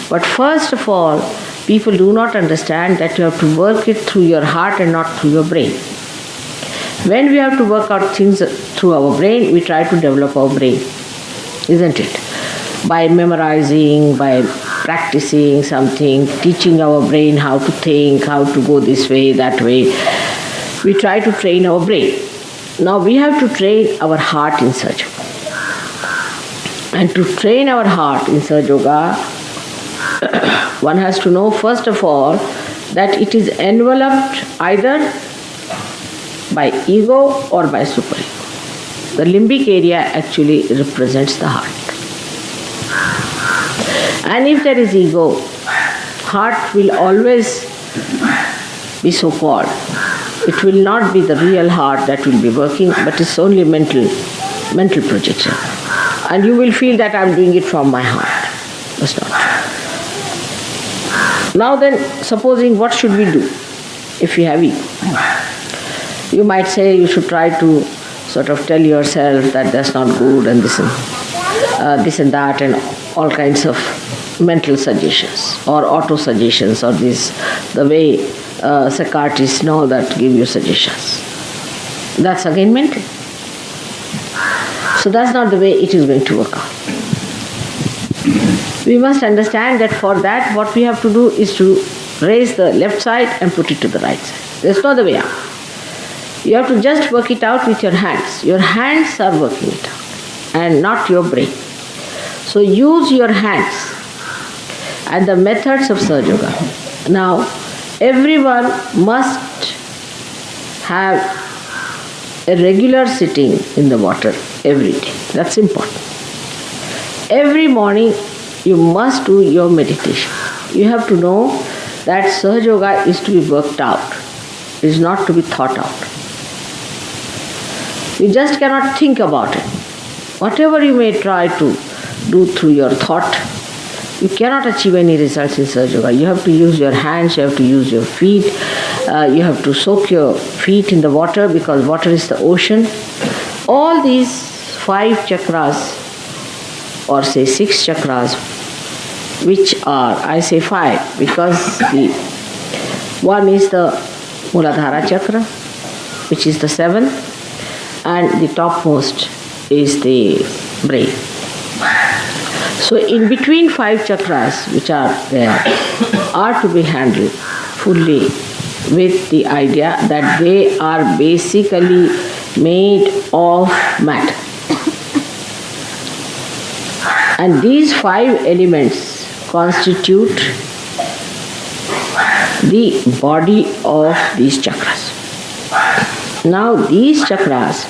But first of all, people do not understand that you have to work it through your heart and not through your brain. When we have to work out things through our brain, we try to develop our brain, isn't it? By memorizing, by practicing something, teaching our brain how to think, how to go this way, that way. We try to train our brain. Now we have to train our heart in Sahaja Yoga. And to train our heart in Sahaja Yoga, one has to know first of all that it is enveloped either by ego or by superego. The limbic area actually represents the heart. And if there is ego, heart will always be so-called. It will not be the real heart that will be working, but it's only mental projection. And you will feel that I'm doing it from my heart. That's not true. Now then, supposing what should we do if we have ego? You might say you should try to sort of tell yourself that that's not good and this and that and all kinds of mental suggestions or auto-suggestions or the way psychiatrists and all that give you suggestions. That's again mental. So that's not the way it is going to work out. We must understand that for that what we have to do is to raise the left side and put it to the right side. There's no other way out. You have to just work it out with your hands. Your hands are working it out and not your brain. So use your hands and the methods of Sahaja Yoga. Now, everyone must have a regular sitting in the water every day. That's important. Every morning you must do your meditation. You have to know that Sahaja Yoga is to be worked out. It is not to be thought out. You just cannot think about it. Whatever you may try to do through your thought, you cannot achieve any results in Sahaja Yoga. You have to use your hands, you have to use your feet, you have to soak your feet in the water because water is the ocean. All these 5 chakras, or say 6 chakras, which are, I say 5 because the one is the Muladhara chakra, which is the 7th, and the topmost is the brain. So in between 5 chakras which are there are to be handled fully with the idea that they are basically made of matter. And these 5 elements constitute the body of these chakras. Now these chakras,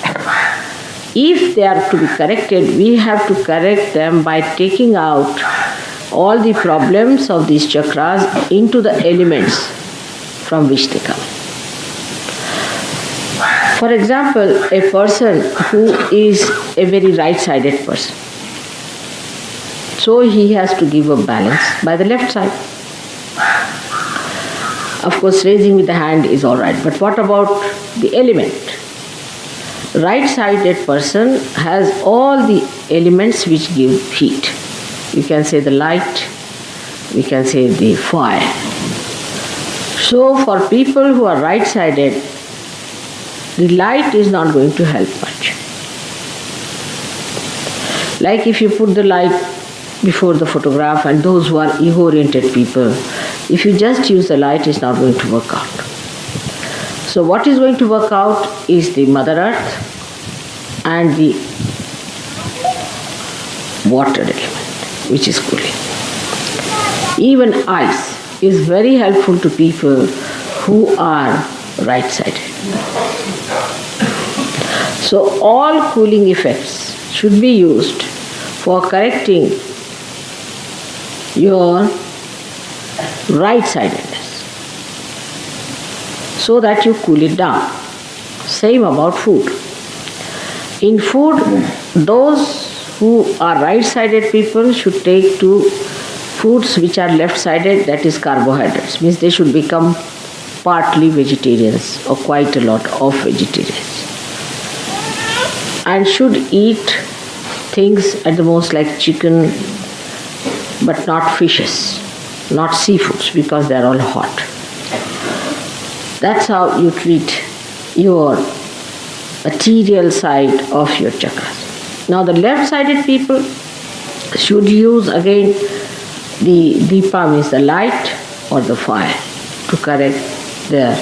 if they are to be corrected, we have to correct them by taking out all the problems of these chakras into the elements from which they come. For example, a person who is a very right-sided person, so he has to give a balance by the left side. Of course, raising with the hand is all right, but what about the element? Right-sided person has all the elements which give heat. You can say the light, we can say the fire. So for people who are right-sided, the light is not going to help much. Like if you put the light before the photograph, and those who are ego-oriented people, if you just use the light, it's not going to work out. So what is going to work out is the Mother Earth and the water element, which is cooling. Even ice is very helpful to people who are right-sided. So all cooling effects should be used for correcting your right-sidedness so that you cool it down. Same about food. In food, those who are right-sided people should take to foods which are left-sided, that is carbohydrates. Means they should become partly vegetarians or quite a lot of vegetarians. And should eat things at the most like chicken, but not fishes. not seafoods, because they are all hot. That's how you treat your material side of your chakras. Now the left-sided people should use again the deepa, means the light or the fire, to correct their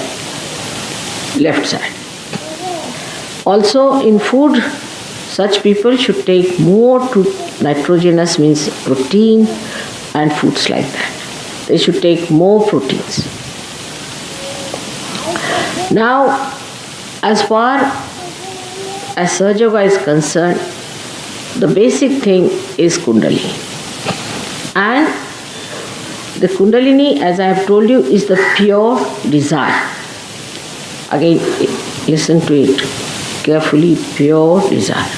left side. Also in food, such people should take more nitrogenous, means protein, and foods like that. They should take more proteins. Now, as far as Sahaja Yoga is concerned, the basic thing is Kundalini. And the Kundalini, as I have told you, is the pure desire. Again, listen to it carefully, pure desire.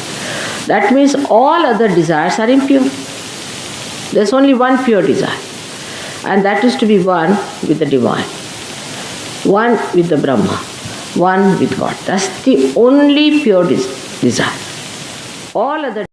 That means all other desires are impure. There's only one pure desire, and that is to be one with the divine, one with the Brahma, one with God. That's the only pure desire. All other